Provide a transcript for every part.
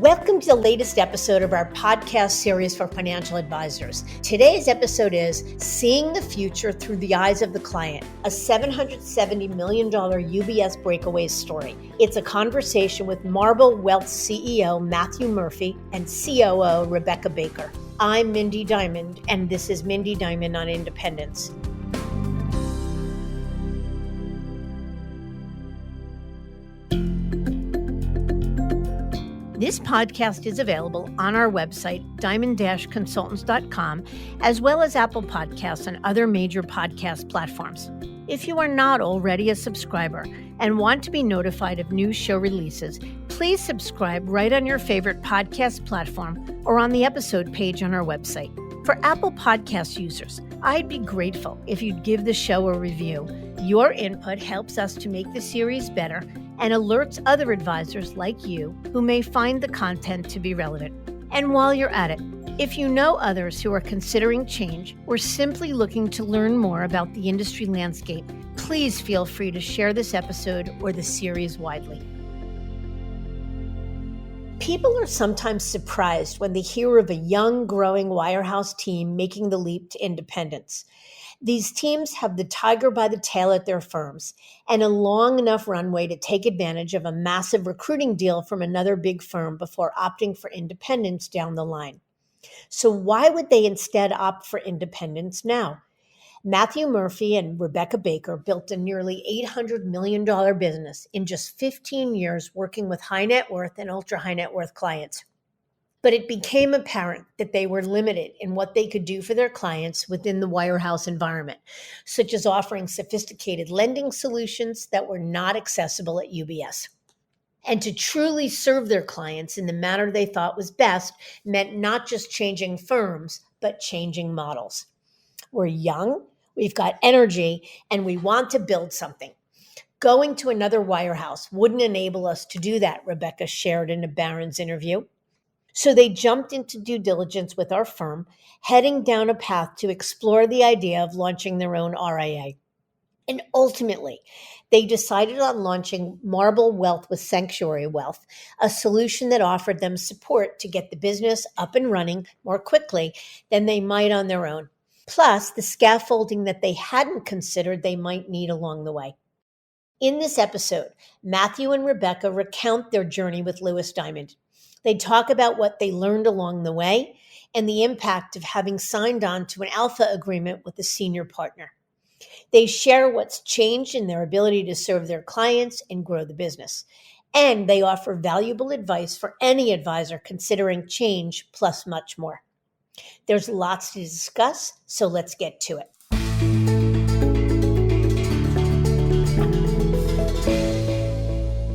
Welcome to the latest episode of our podcast series for financial advisors. Today's episode is Seeing the Future Through the Eyes of the Client, a $770 million UBS Breakaway story. It's a conversation with Marble Wealth CEO Matthew Murphy and COO Rebecca Baker. I'm Mindy Diamond, and this is Mindy Diamond on Independence. This podcast is available on our website, diamond-consultants.com, as well as Apple Podcasts and other major podcast platforms. If you are not already a subscriber and want to be notified of new show releases, please subscribe right on your favorite podcast platform or on the episode page on our website. For Apple Podcast users, I'd be grateful if you'd give the show a review. Your input helps us to make the series better and alerts other advisors like you who may find the content to be relevant. And while you're at it, if you know others who are considering change or simply looking to learn more about the industry landscape, please feel free to share this episode or the series widely. People are sometimes surprised when they hear of a young, growing wirehouse team making the leap to independence. These teams have the tiger by the tail at their firms and a long enough runway to take advantage of a massive recruiting deal from another big firm before opting for independence down the line. So why would they instead opt for independence now? Matthew Murphy and Rebecca Baker built a nearly $800 million business in just 15 years working with high net worth and ultra high net worth clients. But it became apparent that they were limited in what they could do for their clients within the wirehouse environment, such as offering sophisticated lending solutions that were not accessible at UBS. And to truly serve their clients in the manner they thought was best meant not just changing firms, but changing models. We're young, we've got energy, and we want to build something. Going to another wirehouse wouldn't enable us to do that, Rebecca shared in a Barron's interview. So they jumped into due diligence with our firm, heading down a path to explore the idea of launching their own RIA. And ultimately, they decided on launching Marble Wealth with Sanctuary Wealth, a solution that offered them support to get the business up and running more quickly than they might on their own, plus the scaffolding that they hadn't considered they might need along the way. In this episode, Matthew and Rebecca recount their journey with Lewis Diamond. They talk about what they learned along the way and the impact of having signed on to an ALFA agreement with a senior partner. They share what's changed in their ability to serve their clients and grow the business. And they offer valuable advice for any advisor considering change plus much more. There's lots to discuss, so let's get to it.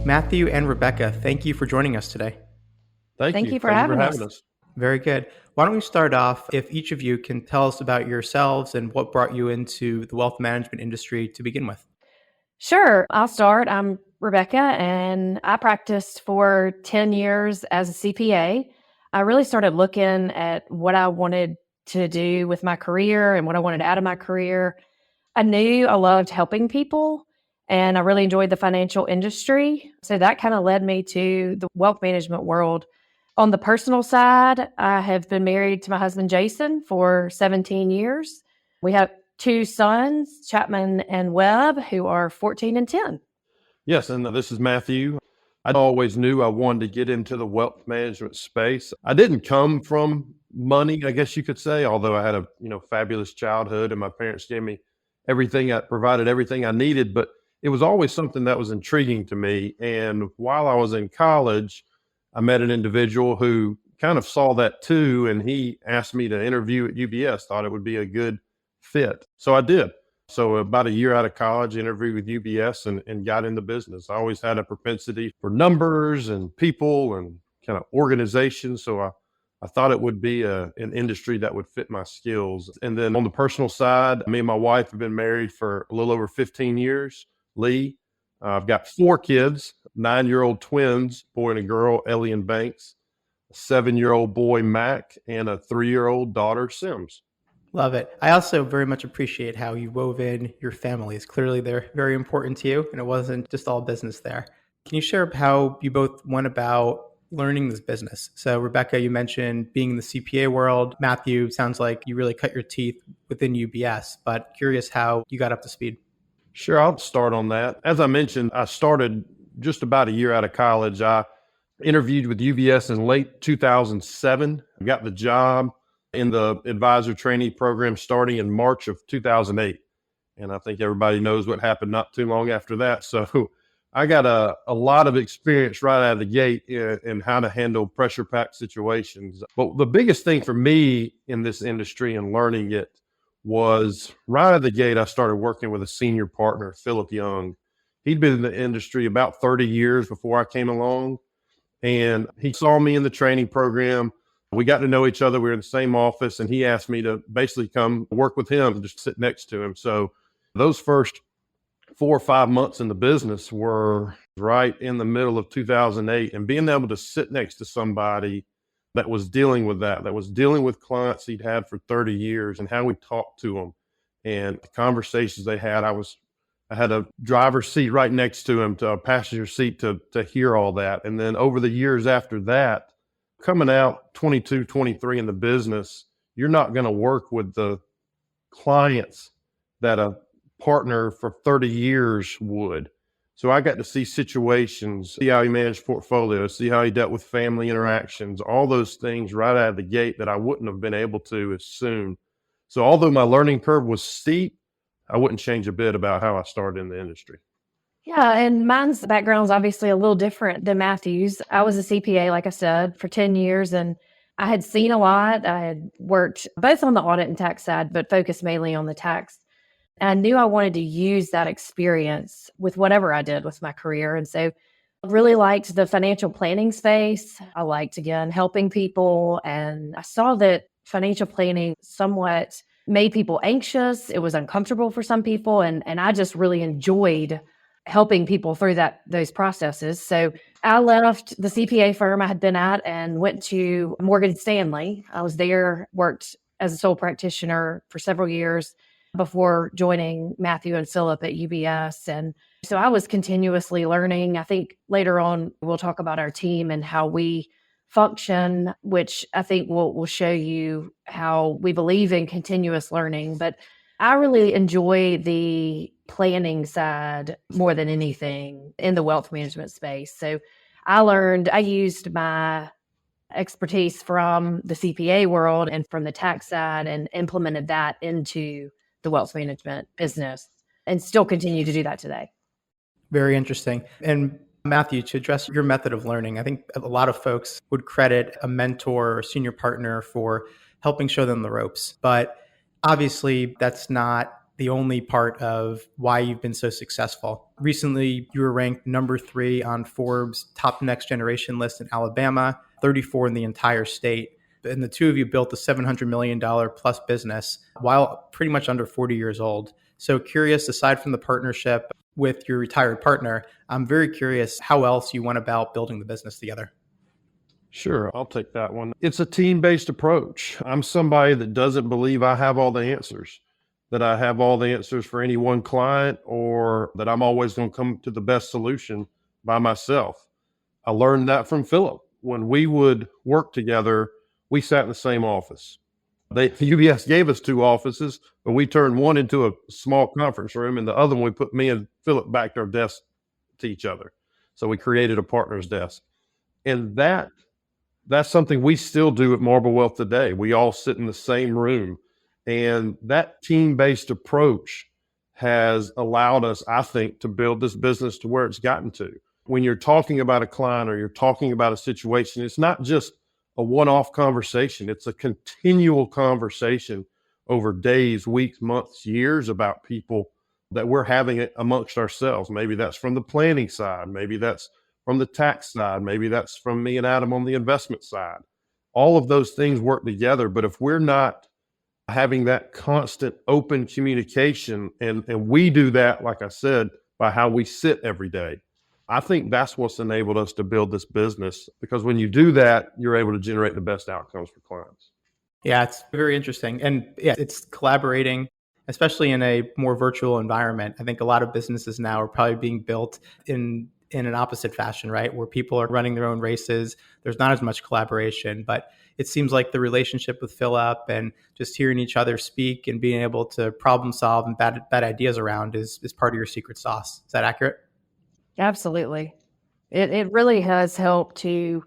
Matthew and Rebecca, thank you for joining us today. Thank you for having us. Very good. Why don't we start off if each of you can tell us about yourselves and what brought you into the wealth management industry to begin with? Sure. I'll start. I'm Rebecca, and I practiced for 10 years as a CPA. I really started looking at what I wanted to do with my career and what I wanted out of my career. I knew I loved helping people, and I really enjoyed the financial industry. So that kind of led me to the wealth management world. On the personal side, I have been married to my husband, Jason, for 17 years. We have two sons, Chapman and Webb, who are 14 and 10. Yes, and this is Matthew. I always knew I wanted to get into the wealth management space. I didn't come from money, I guess you could say, although I had a fabulous childhood and my parents gave me provided everything I needed, but it was always something that was intriguing to me. And while I was in college, I met an individual who kind of saw that too, and he asked me to interview at UBS, thought it would be a good fit. So I did. So about a year out of college, interviewed with UBS and got in the business. I always had a propensity for numbers and people and kind of organization. So I thought it would be an industry that would fit my skills. And then on the personal side, me and my wife have been married for a little over 15 years, Lee. I've got 4 kids, 9-year-old twins, boy and a girl, Ellie and Banks, a 7-year-old boy, Mac, and a 3-year-old daughter, Sims. Love it. I also very much appreciate how you wove in your families. Clearly, they're very important to you, and it wasn't just all business there. Can you share how you both went about learning this business. So Rebecca, you mentioned being in the CPA world. Matthew, sounds like you really cut your teeth within UBS, but curious how you got up to speed. Sure, I'll start on that. As I mentioned, I started just about a year out of college. I interviewed with UBS in late 2007. I got the job in the advisor trainee program starting in March of 2008. And I think everybody knows what happened not too long after that. So I got a lot of experience right out of the gate in how to handle pressure-packed situations. But the biggest thing for me in this industry and learning it was right out of the gate, I started working with a senior partner, Philip Young. He'd been in the industry about 30 years before I came along. And he saw me in the training program. We got to know each other. We were in the same office, and he asked me to basically come work with him, just sit next to him. So those first 4 or 5 months in the business were right in the middle of 2008, and being able to sit next to somebody that was dealing with that was dealing with clients he'd had for 30 years and how we talked to them and the conversations they had. I had a driver's seat right next to him, to a passenger seat to hear all that. And then over the years after that, coming out 22, 23 in the business, you're not going to work with the clients that a partner for 30 years would. So I got to see situations, see how he managed portfolios, see how he dealt with family interactions, all those things right out of the gate that I wouldn't have been able to as soon. So although my learning curve was steep, I wouldn't change a bit about how I started in the industry. Yeah, and mine's background is obviously a little different than Matthew's. I was a CPA, like I said, for 10 years, and I had seen a lot. I had worked both on the audit and tax side, but focused mainly on the tax. And I knew I wanted to use that experience with whatever I did with my career. And so I really liked the financial planning space. I liked, again, helping people. And I saw that financial planning somewhat made people anxious. It was uncomfortable for some people. And I just really enjoyed helping people through those processes. So I left the CPA firm I had been at and went to Morgan Stanley. I was there, worked as a sole practitioner for several years before joining Matthew and Philip at UBS. And so I was continuously learning. I think later on, we'll talk about our team and how we function, which I think will show you how we believe in continuous learning. But I really enjoy the planning side more than anything in the wealth management space. So I used my expertise from the CPA world and from the tax side and implemented that into the wealth management business and still continue to do that today. Very interesting. And Matthew, to address your method of learning, I think a lot of folks would credit a mentor or senior partner for helping show them the ropes. But obviously, that's not the only part of why you've been so successful. Recently, you were ranked number 3 on Forbes' top next generation list in Alabama, 34 in the entire state. And the two of you built a $700 million plus business while pretty much under 40 years old. So curious, aside from the partnership with your retired partner, I'm very curious how else you went about building the business together. Sure, I'll take that one. It's a team-based approach. I'm somebody that doesn't believe I have all the answers, that I have all the answers for any one client, or that I'm always going to come to the best solution by myself. I learned that from Philip. When we would work together, we sat in the same office. UBS gave us 2 offices, but we turned one into a small conference room, and the other one we put me and Philip back to our desk to each other. So we created a partner's desk. And that's something we still do at Marble Wealth today. We all sit in the same room. And that team-based approach has allowed us, I think, to build this business to where it's gotten to. When you're talking about a client or you're talking about a situation, it's not just a one-off conversation. It's a continual conversation over days, weeks, months, years about people that we're having it amongst ourselves. Maybe that's from the planning side. Maybe that's from the tax side. Maybe that's from me and Adam on the investment side. All of those things work together. But if we're not having that constant open communication, and we do that, like I said, by how we sit every day, I think that's what's enabled us to build this business, because when you do that, you're able to generate the best outcomes for clients. Yeah, it's very interesting. And yeah, it's collaborating, especially in a more virtual environment. I think a lot of businesses now are probably being built in in an opposite fashion, right? Where people are running their own races. There's not as much collaboration, but it seems like the relationship with Philip and just hearing each other speak and being able to problem solve and bad ideas around is part of your secret sauce. Is that accurate? Absolutely. It really has helped to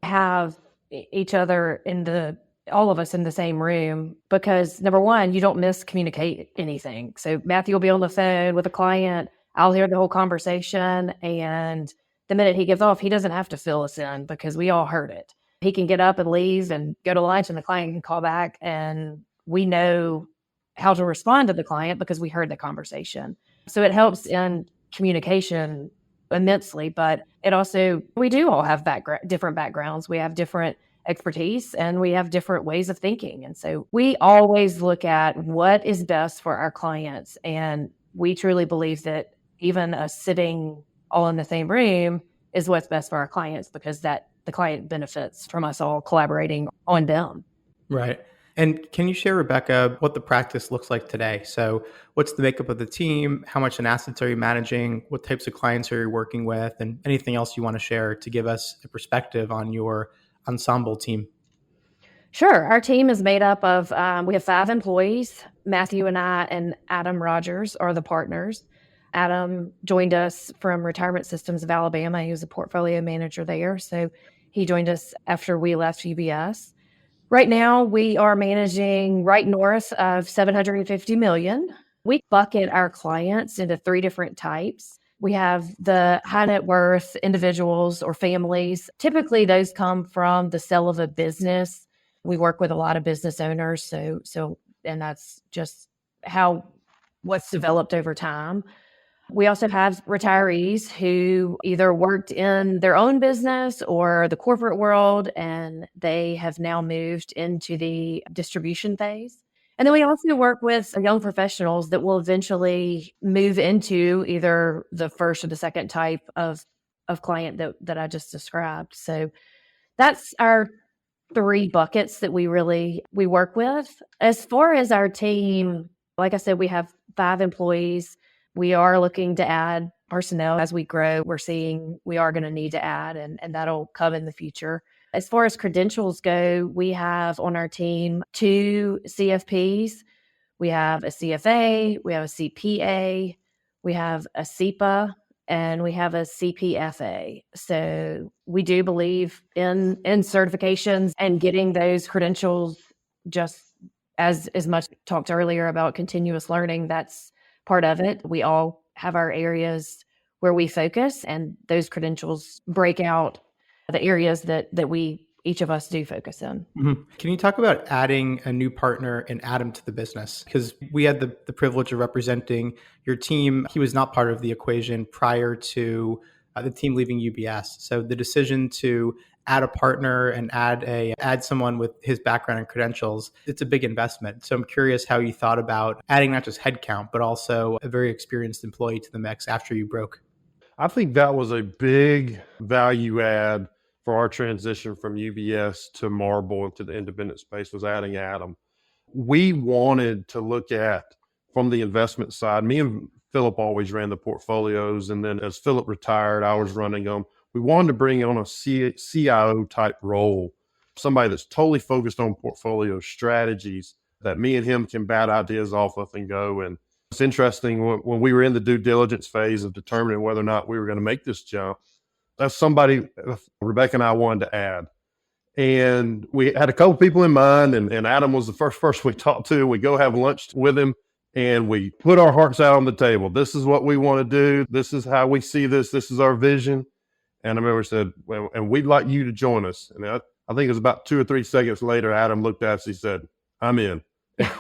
have each other all of us in the same room, because number one, you don't miscommunicate anything. So Matthew will be on the phone with a client. I'll hear the whole conversation. And the minute he gets off, he doesn't have to fill us in because we all heard it. He can get up and leave and go to lunch, and the client can call back, and we know how to respond to the client because we heard the conversation. So it helps in communication immensely, but it also, we do all have different backgrounds. We have different expertise and we have different ways of thinking. And so we always look at what is best for our clients. And we truly believe that even us sitting all in the same room is what's best for our clients, because that the client benefits from us all collaborating on them. Right. And can you share, Rebecca, what the practice looks like today? So what's the makeup of the team? How much in assets are you managing? What types of clients are you working with? And anything else you want to share to give us a perspective on your ensemble team? Sure. Our team is made up of, we have 5 employees. Matthew and I and Adam Rogers are the partners. Adam joined us from Retirement Systems of Alabama. He was a portfolio manager there. So he joined us after we left UBS. Right now, we are managing right north of $750 million. We bucket our clients into 3 different types. We have the high net worth individuals or families. Typically, those come from the sale of a business. We work with a lot of business owners, so and that's just what's developed over time. We also have retirees who either worked in their own business or the corporate world, and they have now moved into the distribution phase. And then we also work with young professionals that will eventually move into either the first or the second type of client that I just described. So that's our 3 buckets that we work with. As far as our team, like I said, we have 5 employees. We are looking to add personnel as we grow. We're seeing we are going to need to add, and that'll come in the future. As far as credentials go, we have on our team 2 CFPs. We have a CFA, we have a CPA, we have a CIPA, and we have a CPFA. So we do believe in certifications and getting those credentials, just as much talked earlier about continuous learning. That's part of it. We all have our areas where we focus, and those credentials break out the areas that each of us do focus in. Mm-hmm. Can you talk about adding a new partner and Adam to the business? Because we had the privilege of representing your team. He was not part of the equation prior to the team leaving UBS. So the decision to add a partner and add someone with his background and credentials, it's a big investment. So I'm curious how you thought about adding not just headcount, but also a very experienced employee to the mix after you broke. I think that was a big value add for our transition from UBS to Marble to the independent space, was adding Adam. We wanted to look at, from the investment side, me and Philip always ran the portfolios. And then as Philip retired, I was running them. We wanted to bring on a CIO type role, somebody that's totally focused on portfolio strategies that me and him can bat ideas off of and go. And it's interesting, when we were in the due diligence phase of determining whether or not we were going to make this jump, that's somebody Rebecca and I wanted to add. And we had a couple people in mind, and Adam was the first person we talked to. We go have lunch with him, and we put our hearts out on the table. This is what we want to do. This is how we see this. This is our vision. And I remember said, well, and we'd like you to join us. And I think it was about 2 or 3 seconds later, Adam looked at us, he said, I'm in.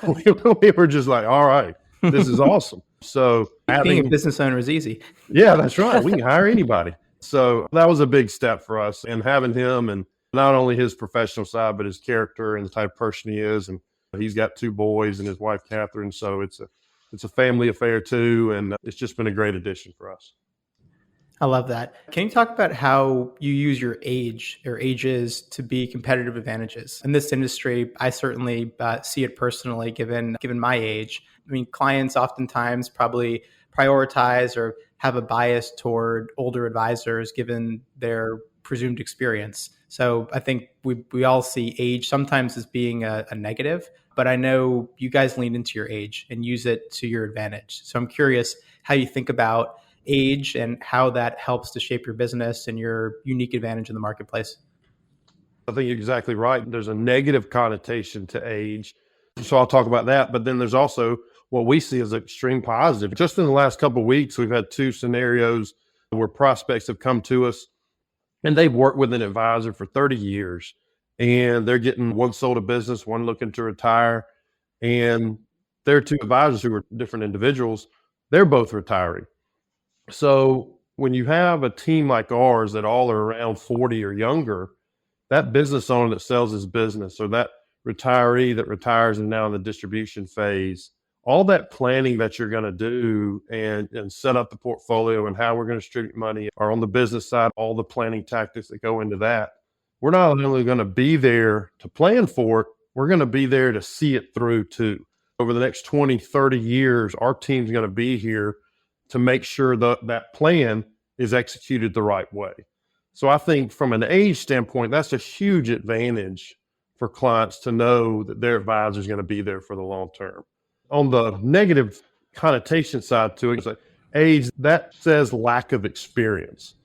We were just like, all right, this is awesome. So being a business owner is easy. Yeah, that's right. We can hire anybody. So that was a big step for us, and having him, and not only his professional side, but his character and the type of person he is. And he's got 2 boys and his wife, Catherine. So it's a family affair too. And it's just been a great addition for us. I love that. Can you talk about how you use your age or ages to be competitive advantages? In this industry, I certainly see it personally, given my age. I mean, clients oftentimes probably prioritize or have a bias toward older advisors given their presumed experience. So I think we all see age sometimes as being a negative, but I know you guys lean into your age and use it to your advantage. So I'm curious how you think about age and how that helps to shape your business and your unique advantage in the marketplace. I think you're exactly right. There's a negative connotation to age. So I'll talk about that. But then there's also what we see as extreme positive. Just in the last couple of weeks, we've had 2 scenarios where prospects have come to us and they've worked with an advisor for 30 years and they're getting one sold a business, one looking to retire. And their 2 advisors who are different individuals, they're both retiring. So when you have a team like ours that all are around 40 or younger, that business owner that sells his business or that retiree that retires and now in the distribution phase, all that planning that you're going to do and set up the portfolio and how we're going to distribute money are on the business side, all the planning tactics that go into that. We're not only going to be there to plan for it, we're going to be there to see it through too. Over the next 20, 30 years, our team's going to be here to make sure that plan is executed the right way. So I think from an age standpoint, that's a huge advantage for clients to know that their advisor is going to be there for the long term. On the negative connotation side to it, like age, that says lack of experience.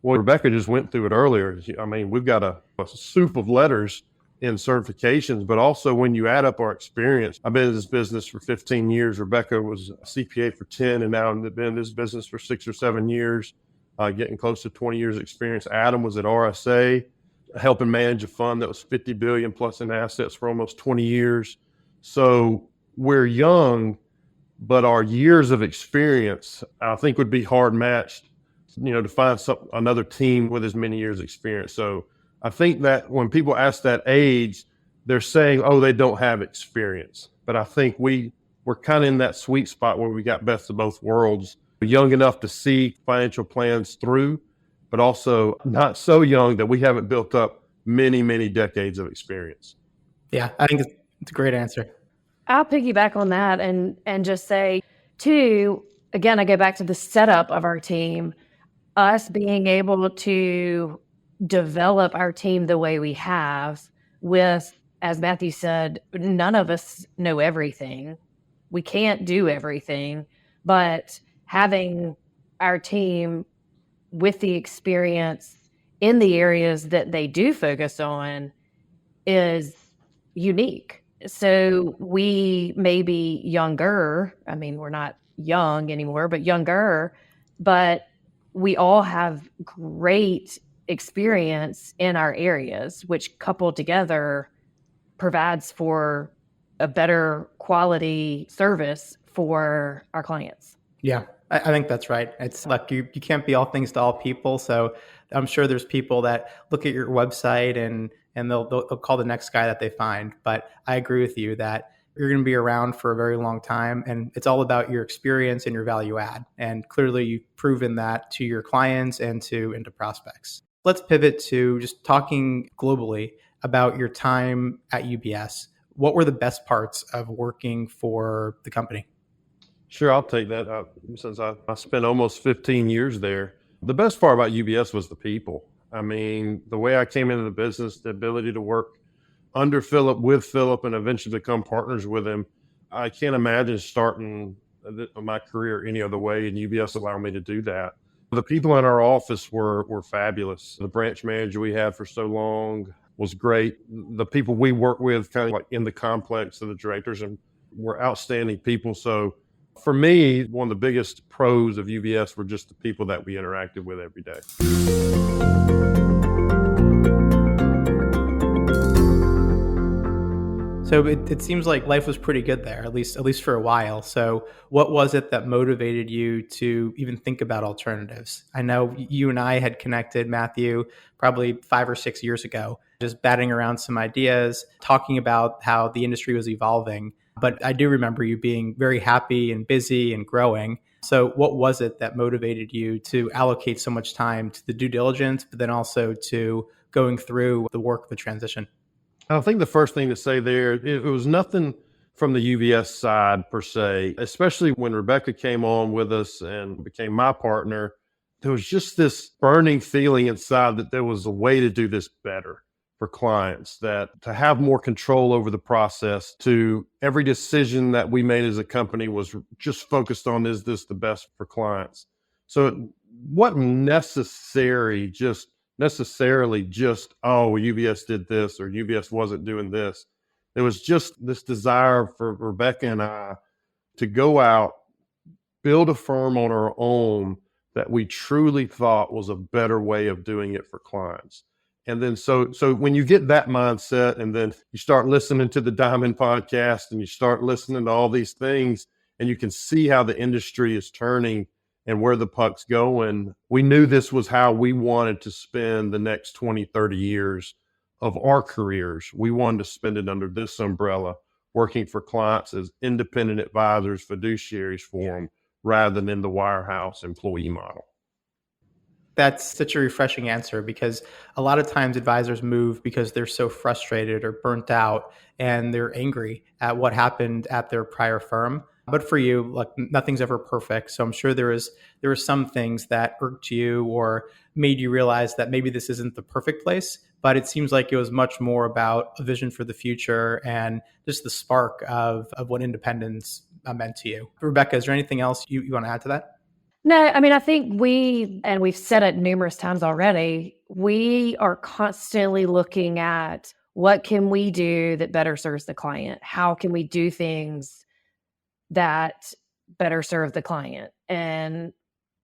Well, Rebecca just went through it earlier. I mean, we've got a soup of letters in certifications, but also when you add up our experience, I've been in this business for 15 years. Rebecca was a CPA for 10 and now been in this business for 6 or 7 years. Getting close to 20 years experience. Adam was at RSA, helping manage a fund that was 50 billion plus in assets for almost 20 years. So we're young, but our years of experience, I think would be hard matched, to find another team with as many years experience. So I think that when people ask that age, they're saying, oh, they don't have experience. But I think we're kind of in that sweet spot where we got best of both worlds. Young enough to see financial plans through, but also not so young that we haven't built up many, many decades of experience. Yeah, I think it's a great answer. I'll piggyback on that and just say, too, again, I go back to the setup of our team, us being able to develop our team the way we have with, as Matthew said, none of us know everything. We can't do everything, but having our team with the experience in the areas that they do focus on is unique. So we may be younger. I mean, we're not young anymore, but younger, but we all have great experience in our areas, which coupled together provides for a better quality service for our clients. Yeah, I think that's right. It's like you can't be all things to all people. So I'm sure there's people that look at your website and they'll call the next guy that they find. But I agree with you that you're going to be around for a very long time. And it's all about your experience and your value add. And clearly you've proven that to your clients and into prospects. Let's pivot to just talking globally about your time at UBS. What were the best parts of working for the company? Sure, I'll take that. Since I spent almost 15 years there, the best part about UBS was the people. I mean, the way I came into the business, the ability to work under Philip, with Philip, and eventually become partners with him. I can't imagine starting my career any other way, and UBS allowed me to do that. The people in our office were fabulous. The branch manager we had for so long was great. The people we work with kind of like in the complex of the directors and were outstanding people. So for me, one of the biggest pros of UBS were just the people that we interacted with every day. So it seems like life was pretty good there, at least for a while. So what was it that motivated you to even think about alternatives? I know you and I had connected, Matthew, probably 5 or 6 years ago, just batting around some ideas, talking about how the industry was evolving. But I do remember you being very happy and busy and growing. So what was it that motivated you to allocate so much time to the due diligence, but then also to going through the work of the transition? I think the first thing to say there, it was nothing from the UBS side per se, especially when Rebecca came on with us and became my partner. There was just this burning feeling inside that there was a way to do this better for clients, that to have more control over the process, to every decision that we made as a company was just focused on, is this the best for clients? So it wasn't necessarily just, oh, UBS did this or UBS wasn't doing this. There was just this desire for Rebecca and I to go out, build a firm on our own that we truly thought was a better way of doing it for clients. And then so when you get that mindset, and then you start listening to the Diamond podcast and you start listening to all these things, and you can see how the industry is turning and where the puck's going, we knew this was how we wanted to spend the next 20, 30 years of our careers. We wanted to spend it under this umbrella, working for clients as independent advisors, fiduciaries for them, rather than in the wirehouse employee model. That's such a refreshing answer, because a lot of times advisors move because they're so frustrated or burnt out and they're angry at what happened at their prior firm. But for you, like, nothing's ever perfect. So I'm sure there were some things that irked you or made you realize that maybe this isn't the perfect place. But it seems like it was much more about a vision for the future and just the spark of what independence meant to you. Rebecca, is there anything else you want to add to that? No, I mean, I think we've said it numerous times already, we are constantly looking at what can we do that better serves the client? How can we do things that better serve the client? And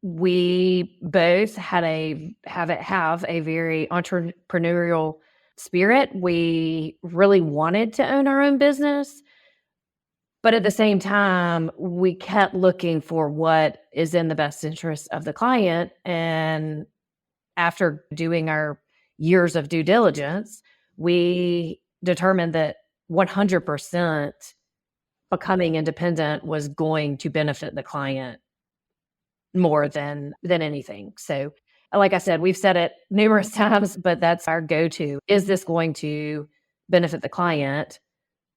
we both have a very entrepreneurial spirit. We really wanted to own our own business. But at the same time, we kept looking for what is in the best interest of the client. And after doing our years of due diligence, we determined that 100% becoming independent was going to benefit the client more than anything. So, like I said, we've said it numerous times, but that's our go-to. Is this going to benefit the client?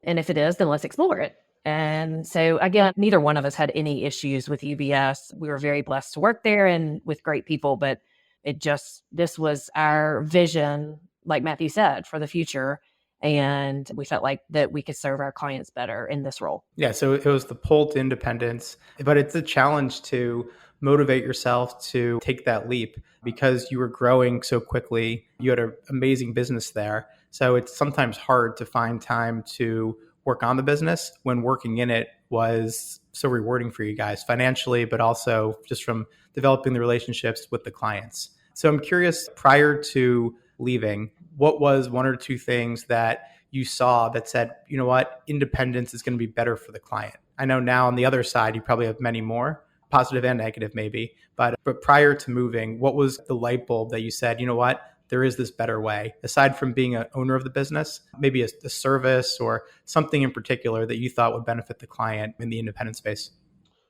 And if it is, then let's explore it. And so, again, neither one of us had any issues with UBS. We were very blessed to work there and with great people, but this was our vision, like Matthew said, for the future. And we felt like that we could serve our clients better in this role. Yeah, so it was the pull to independence, but it's a challenge to motivate yourself to take that leap because you were growing so quickly. You had an amazing business there. So it's sometimes hard to find time to work on the business when working in it was so rewarding for you guys financially, but also just from developing the relationships with the clients. So I'm curious, prior to leaving, what was one or two things that you saw that said, you know what, independence is going to be better for the client? I know now on the other side, you probably have many more, positive and negative maybe, but prior to moving, what was the light bulb that you said, you know what, there is this better way, aside from being an owner of the business, maybe a service or something in particular that you thought would benefit the client in the independent space?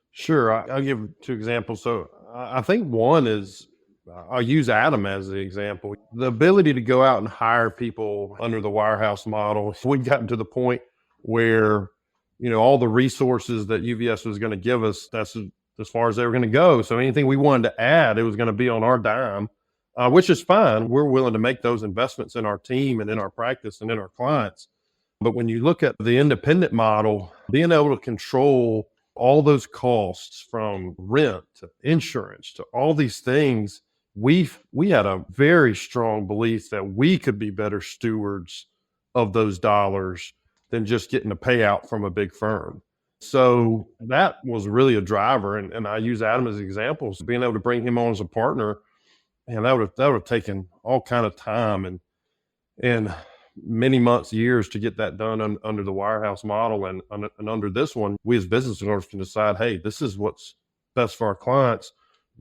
Sure. I'll give 2 examples. So I think one is, I'll use Adam as the example. The ability to go out and hire people under the wirehouse model. We'd gotten to the point where, all the resources that UBS was going to give us, that's as far as they were going to go. So anything we wanted to add, it was going to be on our dime. Which is fine. We're willing to make those investments in our team and in our practice and in our clients. But when you look at the independent model, being able to control all those costs from rent to insurance to all these things, we had a very strong belief that we could be better stewards of those dollars than just getting a payout from a big firm. So that was really a driver. And I use Adam as examples, being able to bring him on as a partner. And that would have taken all kind of time and many months, years to get that done under the wirehouse model. And under this one, we as business owners can decide, hey, this is what's best for our clients.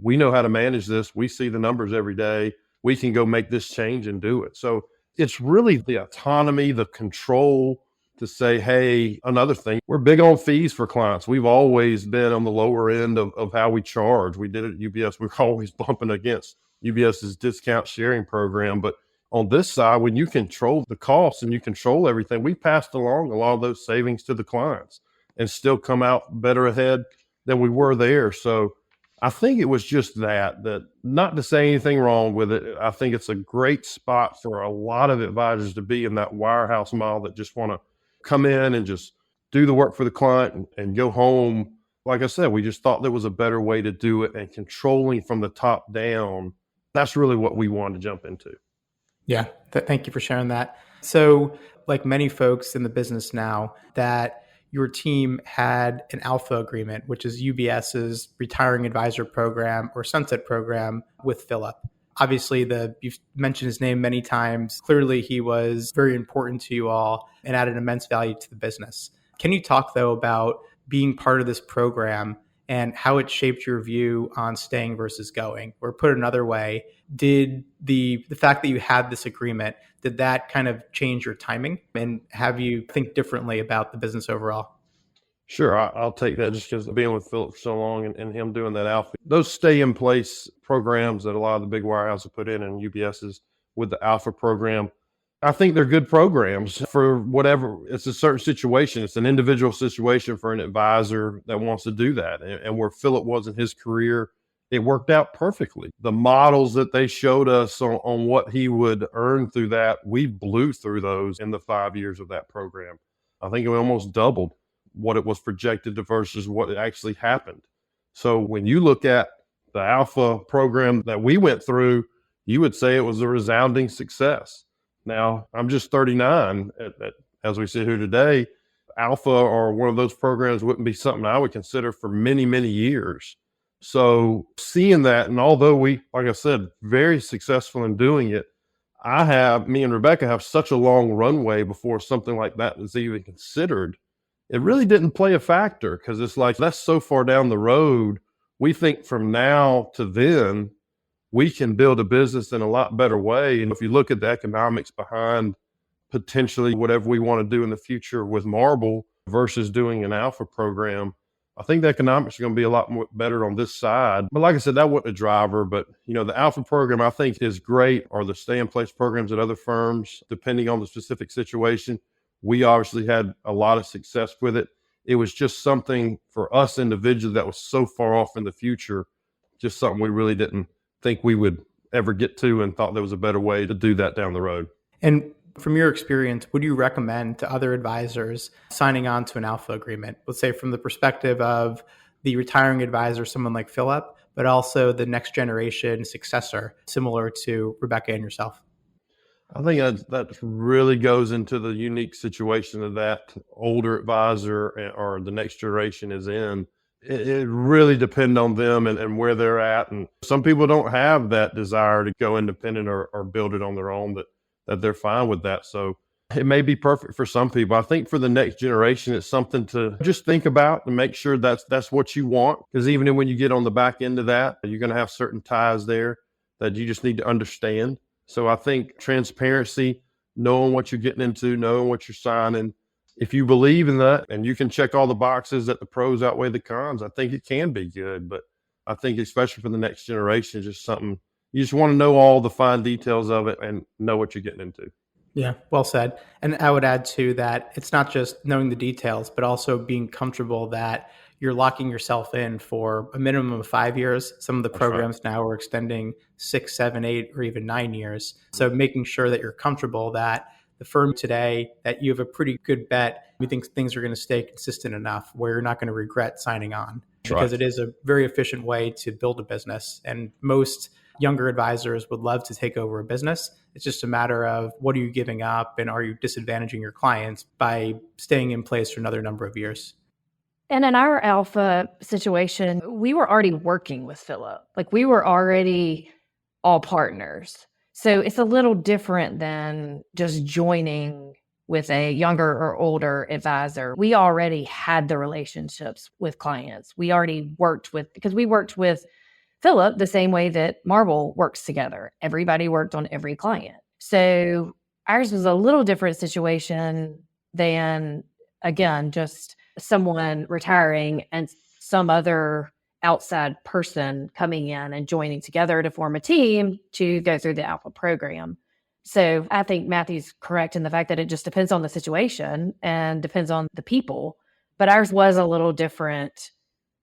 We know how to manage this. We see the numbers every day. We can go make this change and do it. So it's really the autonomy, the control to say, hey, another thing, we're big on fees for clients. We've always been on the lower end of how we charge. We did it at UBS. We're always bumping against UBS's discount sharing program, but On this side, when you control the costs and you control everything, we passed along a lot of those savings to the clients and still come out better ahead than we were there. So I think it was just that not to say anything wrong with it. I think it's a great spot for a lot of advisors to be in that wirehouse model that just want to come in and just do the work for the client and go home. Like I said, we just thought there was a better way to do it, and controlling from the top down, that's really what we wanted to jump into. Yeah, thank you for sharing that. So, like many folks in the business now, that your team had an ALFA agreement, which is UBS's retiring advisor program or sunset program with Philip. Obviously, you've mentioned his name many times. Clearly, he was very important to you all and added immense value to the business. Can you talk, though, about being part of this program and how it shaped your view on staying versus going? Or put another way, did the fact that you had this agreement, did that kind of change your timing and have you think differently about the business overall? Sure, I'll take that just because being with Philip for so long and him doing that ALFA. Those stay-in-place programs that a lot of the big wirehouses have put in and UBS's with the ALFA program, I think they're good programs for whatever. It's a certain situation. It's an individual situation for an advisor that wants to do that. And where Philip was in his career, it worked out perfectly. The models that they showed us on what he would earn through that, we blew through those in the 5 years of that program. I think it almost doubled what it was projected to versus what actually happened. So when you look at the ALFA program that we went through, you would say it was a resounding success. Now, I'm just 39 as we sit here today. ALFA or one of those programs wouldn't be something I would consider for many, many years. So seeing that, and although we, like I said, very successful in doing it, me and Rebecca have such a long runway before something like that was even considered. It really didn't play a factor because it's like, that's so far down the road. We think from now to then, we can build a business in a lot better way. And if you look at the economics behind potentially whatever we want to do in the future with Marble versus doing an ALFA program, I think the economics are going to be a lot more better on this side. But like I said, that wasn't a driver. But, the ALFA program I think is great, or the stay-in-place programs at other firms, depending on the specific situation. We obviously had a lot of success with it. It was just something for us individually that was so far off in the future, just something we really didn't think we would ever get to, and thought there was a better way to do that down the road. And from your experience, would you recommend to other advisors signing on to an ALFA agreement? Let's say from the perspective of the retiring advisor, someone like Philip, but also the next generation successor, similar to Rebecca and yourself. I think that really goes into the unique situation that older advisor or the next generation is in. It really depends on them and where they're at. And some people don't have that desire to go independent or build it on their own, that they're fine with that. So it may be perfect for some people. I think for the next generation, it's something to just think about and make sure that's what you want. Because even when you get on the back end of that, you're going to have certain ties there that you just need to understand. So I think transparency, knowing what you're getting into, knowing what you're signing. If you believe in that and you can check all the boxes that the pros outweigh the cons, I think it can be good. But I think especially for the next generation, it's just something you just want to know all the fine details of it and know what you're getting into. Yeah, well said. And I would add to that, it's not just knowing the details, but also being comfortable that you're locking yourself in for a minimum of 5 years. Some of the programs now are extending 6, 7, 8, or even 9 years. So making sure that you're comfortable that the firm today, that you have a pretty good bet, you think things are going to stay consistent enough where you're not going to regret signing on. Because it is a very efficient way to build a business. And most younger advisors would love to take over a business. It's just a matter of what are you giving up and are you disadvantaging your clients by staying in place for another number of years? And in our ALFA situation, we were already working with Philip. Like we were already all partners. So it's a little different than just joining with a younger or older advisor. We already had the relationships with clients. We already because we worked with Philip the same way that Marble works together. Everybody worked on every client. So ours was a little different situation than, again, just someone retiring and some other outside person coming in and joining together to form a team to go through the ALFA program. So I think Matthew's correct in the fact that it just depends on the situation and depends on the people. But ours was a little different.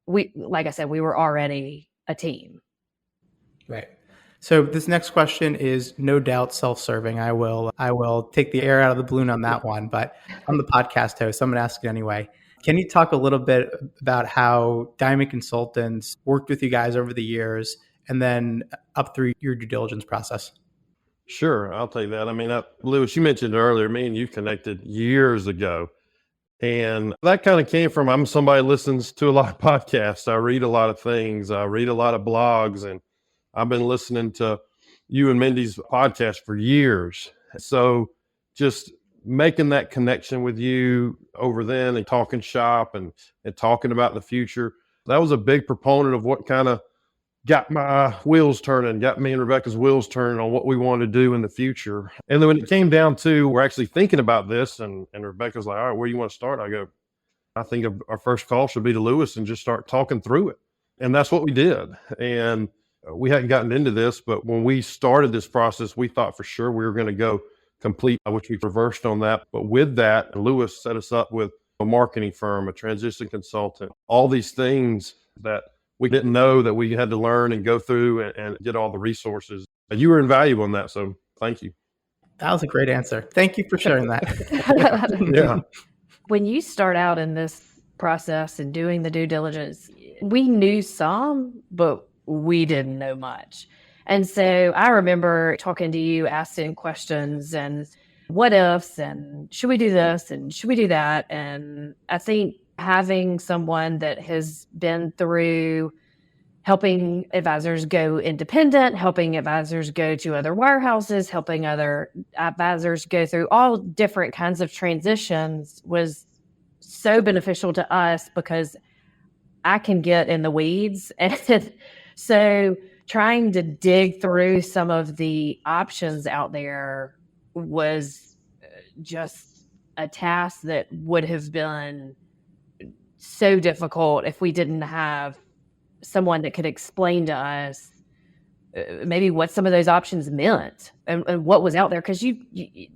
Like I said, we were already a team. Right. So this next question is no doubt self-serving. I will take the air out of the balloon on that one, but I'm the podcast host, so I'm going to ask it anyway. Can you talk a little bit about how Diamond Consultants worked with you guys over the years and then up through your due diligence process? Sure, I'll take that. I mean, Lewis, you mentioned earlier, me and you connected years ago. And that kind of came from, I'm somebody who listens to a lot of podcasts. I read a lot of things. I read a lot of blogs. And I've been listening to you and Mindy's podcast for years. So just making that connection with you over then and talking shop and talking about the future, that was a big proponent of what kind of got my wheels turning, got me and Rebecca's wheels turning on what we want to do in the future. And then when it came down to, we're actually thinking about this, and Rebecca's like, all right, where do you want to start? I go, I think our first call should be to Lewis and just start talking through it. And that's what we did. And we hadn't gotten into this, but when we started this process, we thought for sure we were going to go complete, which we reversed on that. But with that, Lewis set us up with a marketing firm, a transition consultant, all these things that we didn't know that we had to learn and go through and get all the resources. And you were invaluable in that. So thank you. That was a great answer. Thank you for sharing that. Yeah. When you start out in this process and doing the due diligence, we knew some, but we didn't know much. And so I remember talking to you, asking questions and what ifs, and should we do this and should we do that? And I think having someone that has been through helping advisors go independent, helping advisors go to other wirehouses, helping other advisors go through all different kinds of transitions was so beneficial to us, because I can get in the weeds. And so trying to dig through some of the options out there was just a task that would have been so difficult if we didn't have someone that could explain to us maybe what some of those options meant and what was out there. Because the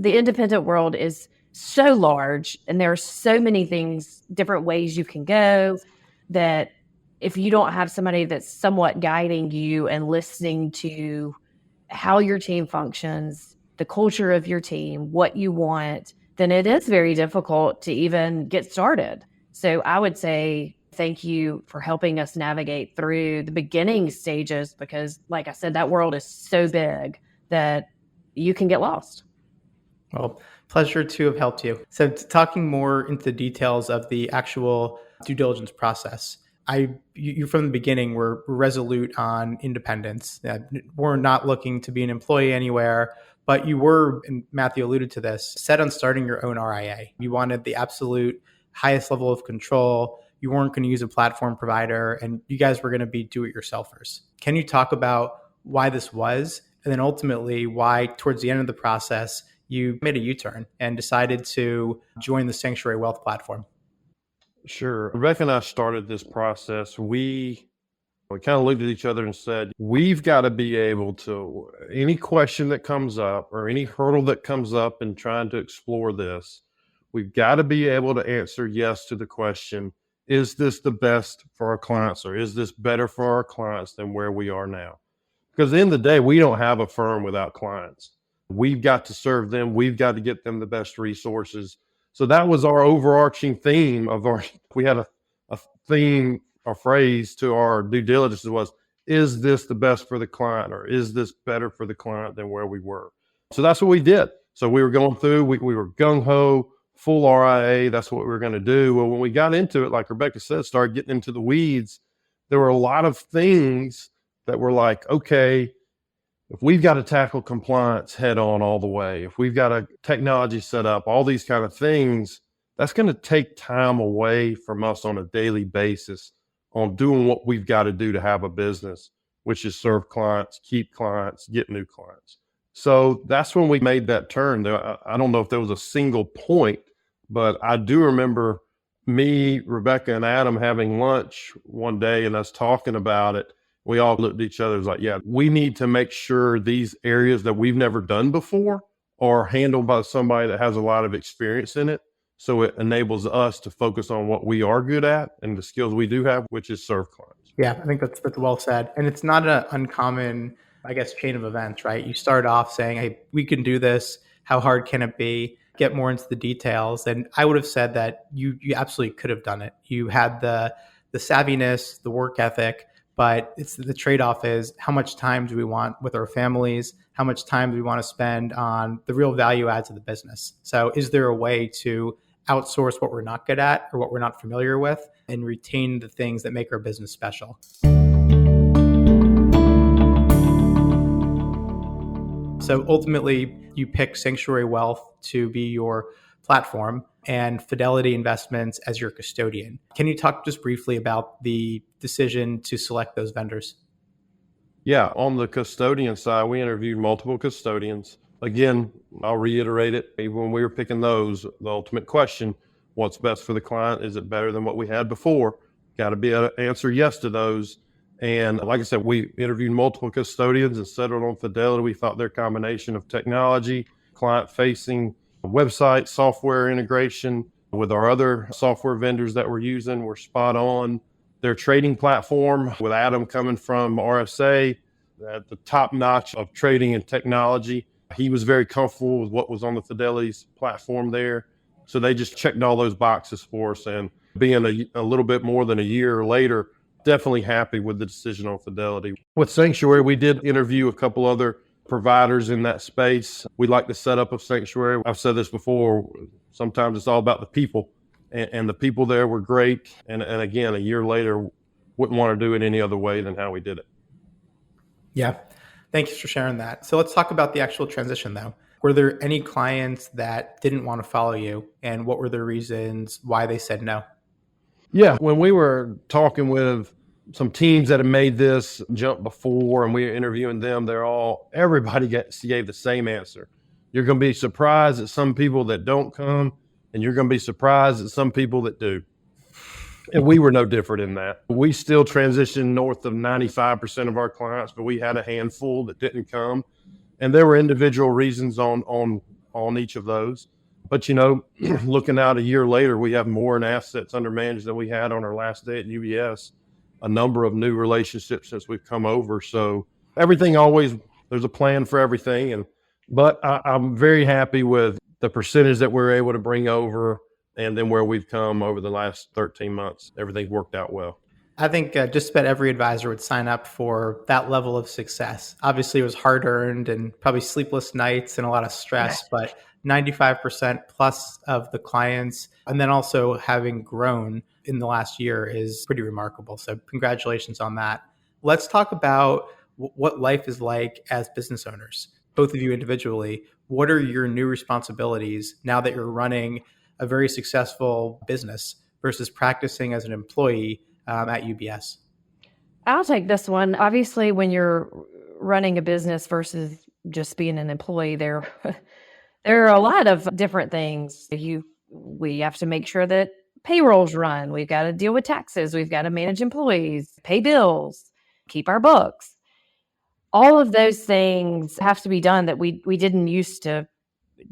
independent world is so large, and there are so many things, different ways you can go, that if you don't have somebody that's somewhat guiding you and listening to how your team functions, the culture of your team, what you want, then it is very difficult to even get started. So I would say thank you for helping us navigate through the beginning stages, because like I said, that world is so big that you can get lost. Well, pleasure to have helped you. So talking more into the details of the actual due diligence process, you from the beginning were resolute on independence. We're not looking to be an employee anywhere, but you were, and Matthew alluded to this, set on starting your own RIA. You wanted the absolute highest level of control. You weren't going to use a platform provider, and you guys were going to be do-it-yourselfers. Can you talk about why this was, and then ultimately why towards the end of the process, you made a U-turn and decided to join the Sanctuary Wealth platform? Sure. Rebecca and I started this process. We kind of looked at each other and said, we've got to be able to, any question that comes up or any hurdle that comes up in trying to explore this, we've got to be able to answer yes to the question, is this the best for our clients, or is this better for our clients than where we are now? Because at the end of the day, we don't have a firm without clients. We've got to serve them. We've got to get them the best resources. So that was our overarching theme we had a theme, a phrase to our due diligence was, is this the best for the client, or is this better for the client than where we were? So that's what we did. So we were going through, we were gung-ho, full RIA. That's what we were going to do. Well, when we got into it, like Rebecca said, started getting into the weeds, there were a lot of things that were like, okay, if we've got to tackle compliance head on all the way, if we've got a technology set up, all these kind of things, that's going to take time away from us on a daily basis on doing what we've got to do to have a business, which is serve clients, keep clients, get new clients. So that's when we made that turn. I don't know if there was a single point, but I do remember me, Rebecca, and Adam having lunch one day and us talking about it. we all looked at each other as like, yeah, we need to make sure these areas that we've never done before are handled by somebody that has a lot of experience in it. So it enables us to focus on what we are good at and the skills we do have, which is serve clients. Yeah, I think that's well said. And it's not an uncommon, I guess, chain of events, right? You start off saying, hey, we can do this. How hard can it be? Get more into the details. And I would have said that you absolutely could have done it. You had the savviness, the work ethic, but it's the trade-off is how much time do we want with our families? How much time do we want to spend on the real value adds of the business? So is there a way to outsource what we're not good at or what we're not familiar with and retain the things that make our business special? So ultimately, you pick Sanctuary Wealth to be your platform and Fidelity Investments as your custodian. Can you talk just briefly about the decision to select those vendors? Yeah, on the custodian side, we interviewed multiple custodians. Again, I'll reiterate it. Even when we were picking those, the ultimate question, what's best for the client? Is it better than what we had before? Got to be able to answer yes to those. And like I said, we interviewed multiple custodians and settled on Fidelity. We thought their combination of technology, client-facing website, software integration with our other software vendors that we're using were spot on. Their trading platform with Adam coming from RSA at the top notch of trading and technology. He was very comfortable with what was on the Fidelity's platform there. So they just checked all those boxes for us. And being a little bit more than a year later, definitely happy with the decision on Fidelity. With Sanctuary, we did interview a couple other providers in that space. We like the setup of Sanctuary. I've said this before, sometimes it's all about the people. And the people there were great. And again, a year later, wouldn't want to do it any other way than how we did it. Yeah. Thank you for sharing that. So let's talk about the actual transition, though. Were there any clients that didn't want to follow you? And what were the reasons why they said no? Yeah. When we were talking with some teams that had made this jump before and we were interviewing them, everybody gave the same answer. You're going to be surprised at some people that don't come, and you're going to be surprised at some people that do. And we were no different in that. We still transitioned north of 95% of our clients, but we had a handful that didn't come. And there were individual reasons on each of those. But, looking out a year later, we have more in assets under management than we had on our last day at UBS, a number of new relationships since we've come over. So everything there's a plan for everything. But I'm very happy with the percentage that we're able to bring over and then where we've come over the last 13 months. Everything's worked out well. I think just about every advisor would sign up for that level of success. Obviously, it was hard earned and probably sleepless nights and a lot of stress, but 95% plus of the clients, and then also having grown in the last year is pretty remarkable. So congratulations on that. Let's talk about what life is like as business owners, both of you individually. What are your new responsibilities now that you're running a very successful business versus practicing as an employee at UBS? I'll take this one. Obviously, when you're running a business versus just being an employee, there are a lot of different things. We have to make sure that payrolls run. We've got to deal with taxes. We've got to manage employees, pay bills, keep our books. All of those things have to be done that we didn't used to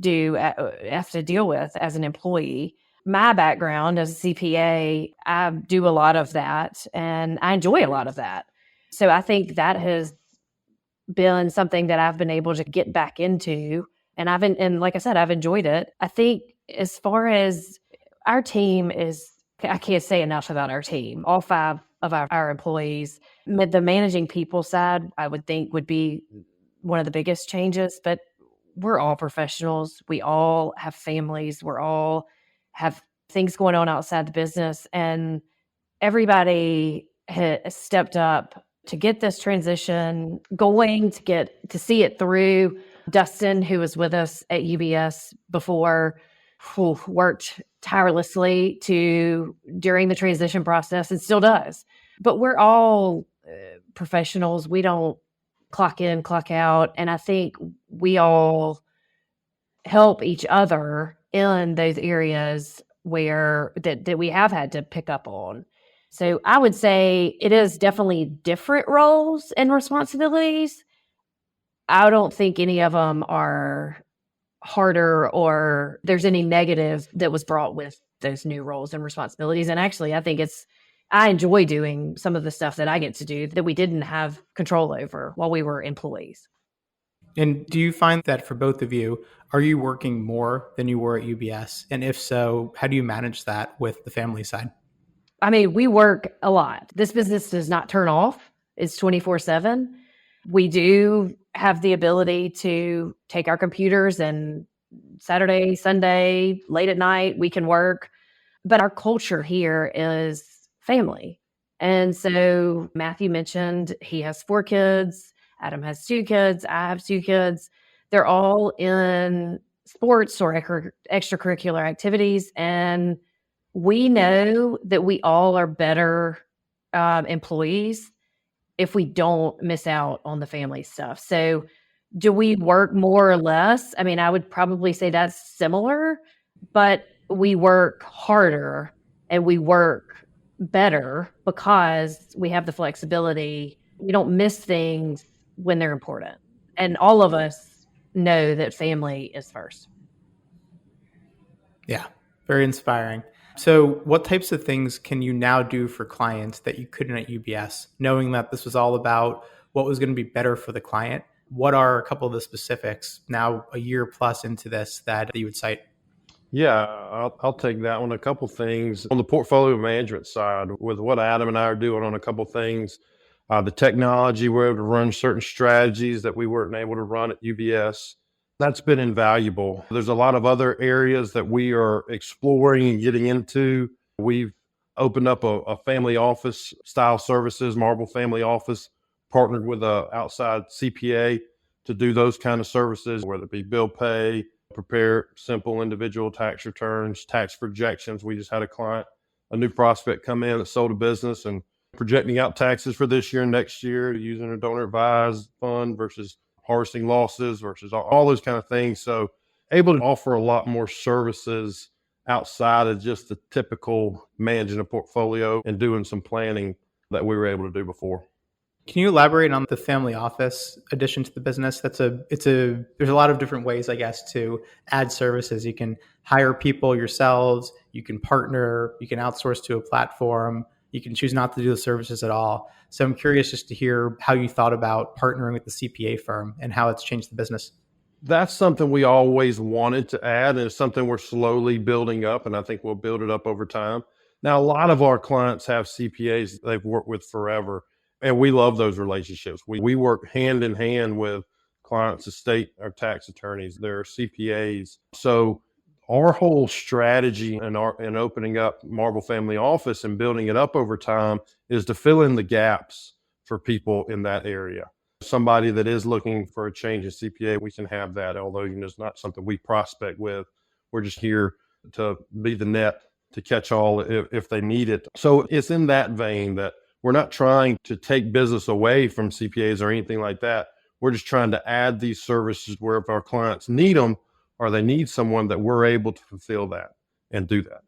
have to deal with as an employee. My background as a CPA, I do a lot of that and I enjoy a lot of that. So I think that has been something that I've been able to get back into. And like I said, I've enjoyed it. I think as far as our team I can't say enough about our team. All 5 of our employees, the managing people side, I would think would be one of the biggest changes, but we're all professionals. We all have families. We all have things going on outside the business, and everybody has stepped up to get this transition going, to see it through. Dustin, who was with us at UBS before, who worked tirelessly during the transition process and still does. But we're all professionals. We don't clock in, clock out. And I think we all help each other in those areas where that we have had to pick up on. So I would say it is definitely different roles and responsibilities. I don't think any of them are harder or there's any negative that was brought with those new roles and responsibilities. And actually, I enjoy doing some of the stuff that I get to do that we didn't have control over while we were employees. And do you find that for both of you, are you working more than you were at UBS? And if so, how do you manage that with the family side? I mean, we work a lot. This business does not turn off. It's 24/7. We do have the ability to take our computers and Saturday, Sunday, late at night, we can work. But our culture here is family. And so Matthew mentioned he has 4 kids. Adam has 2 kids. I have 2 kids. They're all in sports or extracurricular activities. And we know that we all are better employees if we don't miss out on the family stuff. So do we work more or less? I mean, I would probably say that's similar, but we work harder and we work better because we have the flexibility. We don't miss things when they're important. And all of us know that family is first. Yeah, very inspiring. So what types of things can you now do for clients that you couldn't at UBS, knowing that this was all about what was going to be better for the client? What are a couple of the specifics now a year plus into this that you would cite? Yeah, I'll take that one. A couple things on the portfolio management side with what Adam and I are doing on a couple things. The technology, we're able to run certain strategies that we weren't able to run at UBS. That's been invaluable. There's a lot of other areas that we are exploring and getting into. We've opened up a family office style services, Marble Family Office, partnered with an outside CPA to do those kind of services, whether it be bill pay, prepare simple individual tax returns, tax projections. We just had a new prospect come in that sold a business and projecting out taxes for this year and next year using a donor advised fund versus harvesting losses versus all those kind of things. So able to offer a lot more services outside of just the typical managing a portfolio and doing some planning that we were able to do before. Can you elaborate on the family office addition to the business? There's a lot of different ways, I guess, to add services. You can hire people yourselves, you can partner, you can outsource to a platform, you can choose not to do the services at all. So I'm curious just to hear how you thought about partnering with the CPA firm and how it's changed the business. That's something we always wanted to add, and it's something we're slowly building up, and I think we'll build it up over time. Now, a lot of our clients have CPAs they've worked with forever, and we love those relationships. We work hand in hand with clients, estate or tax attorneys, their CPAs. So our whole strategy in opening up Marble Family Office and building it up over time is to fill in the gaps for people in that area. Somebody that is looking for a change in CPA, we can have that, although it's not something we prospect with. We're just here to be the net to catch all if they need it. So it's in that vein that we're not trying to take business away from CPAs or anything like that. We're just trying to add these services where if our clients need them or they need someone that we're able to fulfill that and do that.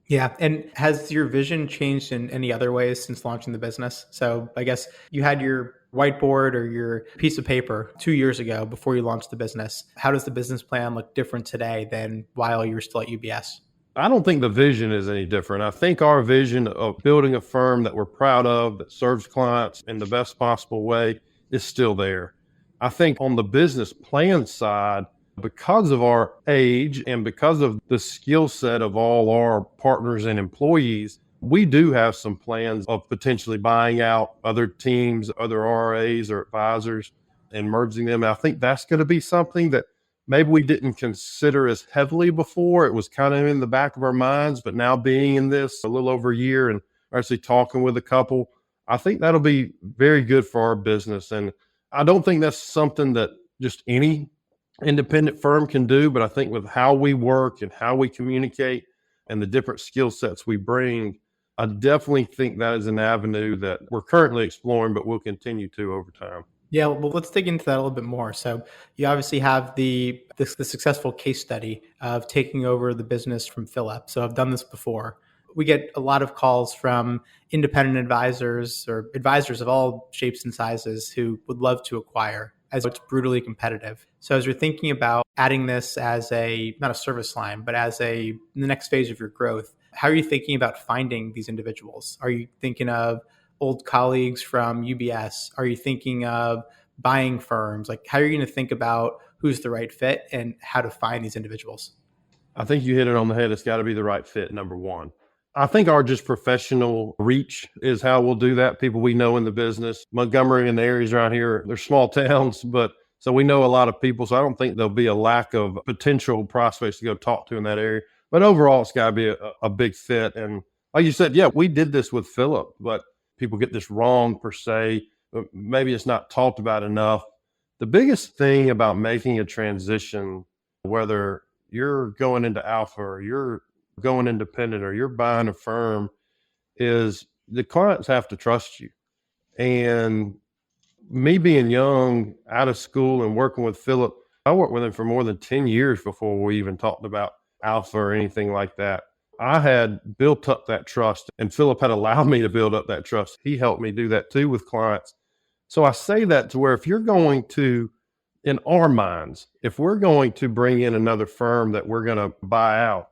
Yeah. And has your vision changed in any other ways since launching the business? So I guess you had your whiteboard or your piece of paper 2 years ago before you launched the business. How does the business plan look different today than while you were still at UBS? I don't think the vision is any different. I think our vision of building a firm that we're proud of, that serves clients in the best possible way is still there. I think on the business plan side, because of our age and because of the skill set of all our partners and employees, we do have some plans of potentially buying out other teams, other RAs or advisors and merging them. And I think that's going to be something that maybe we didn't consider as heavily before. It was kind of in the back of our minds, but now being in this a little over a year and actually talking with a couple, I think that'll be very good for our business. And I don't think that's something that just any independent firm can do, but I think with how we work and how we communicate and the different skill sets we bring, I definitely think that is an avenue that we're currently exploring, but we'll continue to over time. Yeah, well, let's dig into that a little bit more. So you obviously have the successful case study of taking over the business from Philip. So I've done this before. We get a lot of calls from independent advisors or advisors of all shapes and sizes who would love to acquire, as it's brutally competitive. So as you're thinking about adding this as not a service line, but as the next phase of your growth, how are you thinking about finding these individuals? Are you thinking of old colleagues from UBS? Are you thinking of buying firms? Like, how are you going to think about who's the right fit and how to find these individuals? I think you hit it on the head. It's got to be the right fit, number one. I think our just professional reach is how we'll do that. People we know in the business, Montgomery and the areas around here, they're small towns, but so we know a lot of people. So I don't think there'll be a lack of potential prospects to go talk to in that area. But overall, it's got to be a big fit. And like you said, yeah, we did this with Philip, but people get this wrong per se. Maybe it's not talked about enough. The biggest thing about making a transition, whether you're going into ALFA or you're going independent or you're buying a firm, is the clients have to trust you. And me being young, out of school and working with Philip, I worked with him for more than 10 years before we even talked about ALFA or anything like that. I had built up that trust, and Philip had allowed me to build up that trust. He helped me do that too with clients. So I say that to where if you're going to, in our minds, if we're going to bring in another firm that we're going to buy out,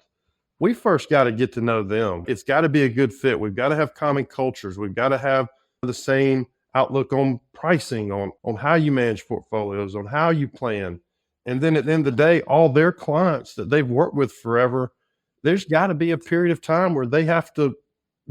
we first got to get to know them. It's got to be a good fit. We've got to have common cultures. We've got to have the same outlook on pricing, on how you manage portfolios, on how you plan. And then at the end of the day, all their clients that they've worked with forever, there's got to be a period of time where they have to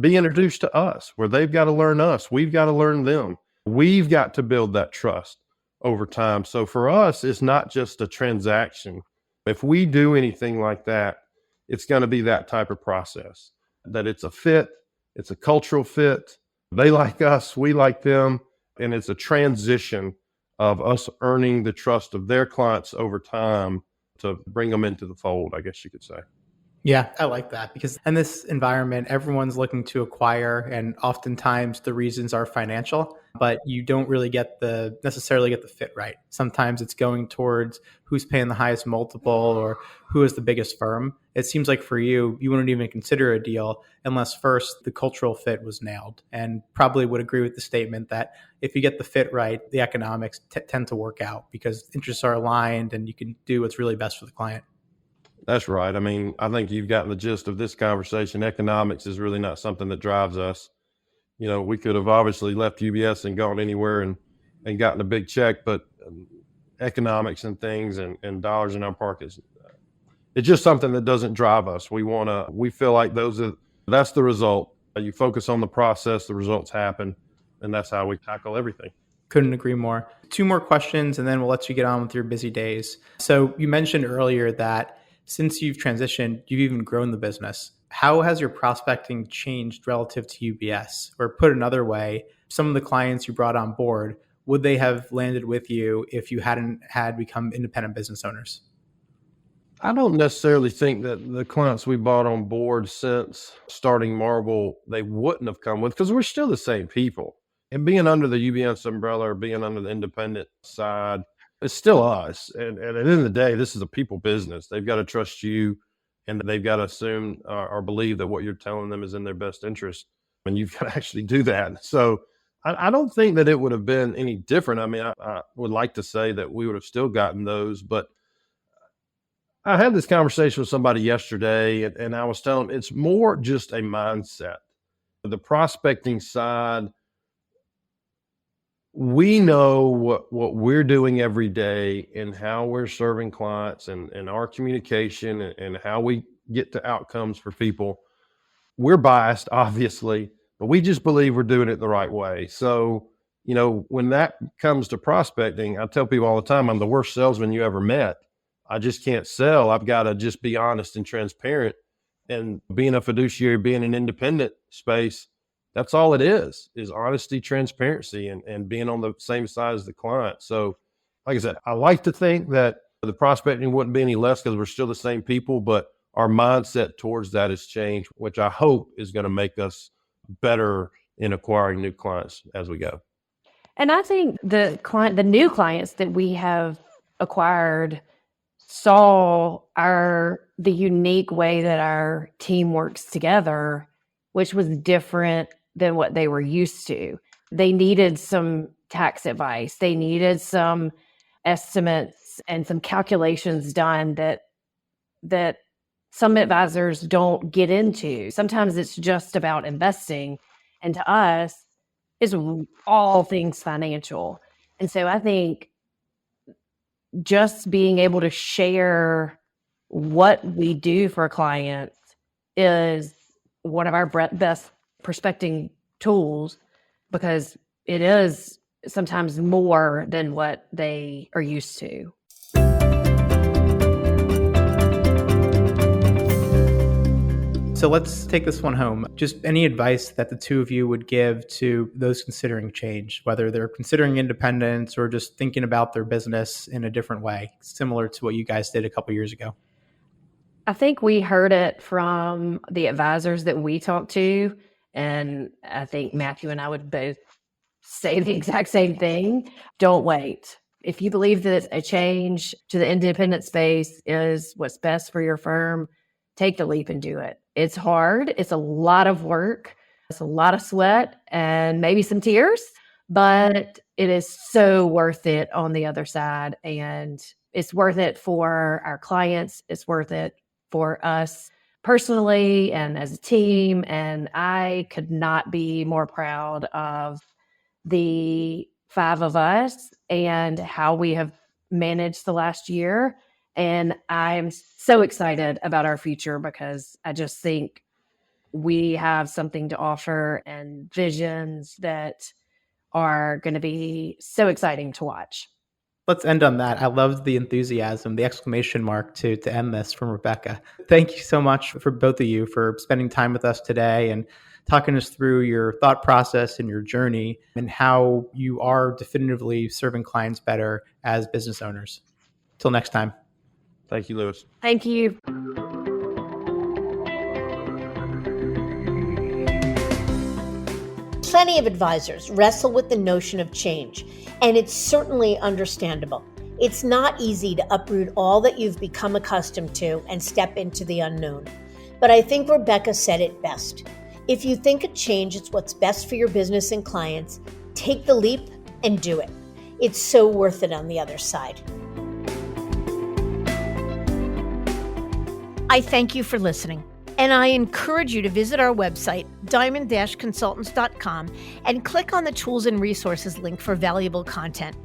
be introduced to us, where they've got to learn us. We've got to learn them. We've got to build that trust over time. So for us, it's not just a transaction. If we do anything like that, it's going to be that type of process, that it's a fit, it's a cultural fit. They like us, we like them, and it's a transition of us earning the trust of their clients over time to bring them into the fold, I guess you could say. Yeah, I like that, because in this environment, everyone's looking to acquire, and oftentimes the reasons are financial, but you don't really necessarily get the fit right. Sometimes it's going towards who's paying the highest multiple or who is the biggest firm. It seems like for you, you wouldn't even consider a deal unless first the cultural fit was nailed, and probably would agree with the statement that if you get the fit right, the economics tend to work out because interests are aligned and you can do what's really best for the client. That's right. I mean, I think you've gotten the gist of this conversation. Economics is really not something that drives us. You know, we could have obviously left UBS and gone anywhere and gotten a big check, but economics and things and dollars in our pockets, it's just something that doesn't drive us. We feel like that's the result. You focus on the process, the results happen, and that's how we tackle everything. Couldn't agree more. 2 more questions, and then we'll let you get on with your busy days. So you mentioned earlier that since you've transitioned, you've even grown the business. How has your prospecting changed relative to UBS? Or put another way, some of the clients you brought on board, would they have landed with you if you hadn't had become independent business owners? I don't necessarily think that the clients we brought on board since starting Marble, they wouldn't have come with, because we're still the same people. And being under the UBS umbrella or being under the independent side, it's still us. And at the end of the day, this is a people business. They've got to trust you, and they've got to assume or believe that what you're telling them is in their best interest. And you've got to actually do that. So I don't think that it would have been any different. I mean, I would like to say that we would have still gotten those, but I had this conversation with somebody yesterday, and I was telling them it's more just a mindset. The prospecting side, we know what we're doing every day and how we're serving clients and our communication and how we get to outcomes for people. We're biased, obviously, but we just believe we're doing it the right way. So, you know, when that comes to prospecting, I tell people all the time, I'm the worst salesman you ever met. I just can't sell. I've got to just be honest and transparent. And being a fiduciary, being an independent space, that's all it is honesty, transparency, and being on the same side as the client. So, like I said, I like to think that the prospecting wouldn't be any less because we're still the same people, but our mindset towards that has changed, which I hope is going to make us better in acquiring new clients as we go. And I think the new clients that we have acquired saw the unique way that our team works together which was different than what they were used to. They needed some tax advice. They needed some estimates and some calculations done that some advisors don't get into. Sometimes it's just about investing. And to us, it's all things financial. And so I think just being able to share what we do for clients is one of our best prospecting tools, because it is sometimes more than what they are used to. So let's take this one home. Just any advice that the two of you would give to those considering change, whether they're considering independence or just thinking about their business in a different way, similar to what you guys did a couple years ago. I think we heard it from the advisors that we talked to, and I think Matthew and I would both say the exact same thing. Don't wait. If you believe that a change to the independent space is what's best for your firm, take the leap and do it. It's hard. It's a lot of work. It's a lot of sweat and maybe some tears, but it is so worth it on the other side. And it's worth it for our clients. It's worth it for us personally and as a team. And I could not be more proud of the 5 of us and how we have managed the last year. And I'm so excited about our future, because I just think we have something to offer and visions that are going to be so exciting to watch. Let's end on that. I loved the enthusiasm, the exclamation mark to end this from Rebecca. Thank you so much for both of you for spending time with us today and talking us through your thought process and your journey and how you are definitively serving clients better as business owners. Till next time. Thank you, Lewis. Thank you. Plenty of advisors wrestle with the notion of change, and it's certainly understandable. It's not easy to uproot all that you've become accustomed to and step into the unknown. But I think Rebecca said it best. If you think a change is what's best for your business and clients, take the leap and do it. It's so worth it on the other side. I thank you for listening, and I encourage you to visit our website, diamond-consultants.com, and click on the Tools and Resources link for valuable content.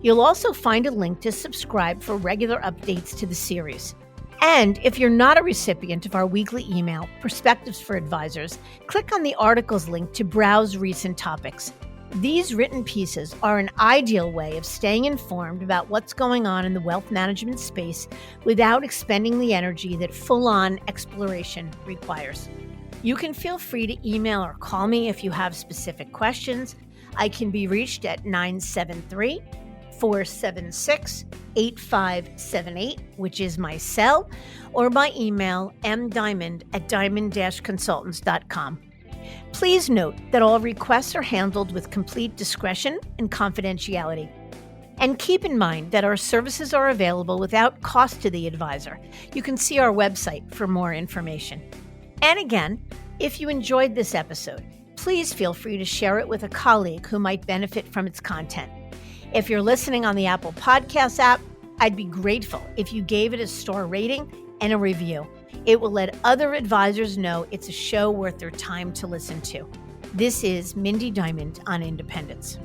You'll also find a link to subscribe for regular updates to the series. And if you're not a recipient of our weekly email, Perspectives for Advisors, click on the articles link to browse recent topics. These written pieces are an ideal way of staying informed about what's going on in the wealth management space without expending the energy that full-on exploration requires. You can feel free to email or call me if you have specific questions. I can be reached at 973-476-8578, which is my cell, or by email mdiamond@diamond-consultants.com. Please note that all requests are handled with complete discretion and confidentiality. And keep in mind that our services are available without cost to the advisor. You can see our website for more information. And again, if you enjoyed this episode, please feel free to share it with a colleague who might benefit from its content. If you're listening on the Apple Podcasts app, I'd be grateful if you gave it a star rating and a review. It will let other advisors know it's a show worth their time to listen to. This is Mindy Diamond on Independence.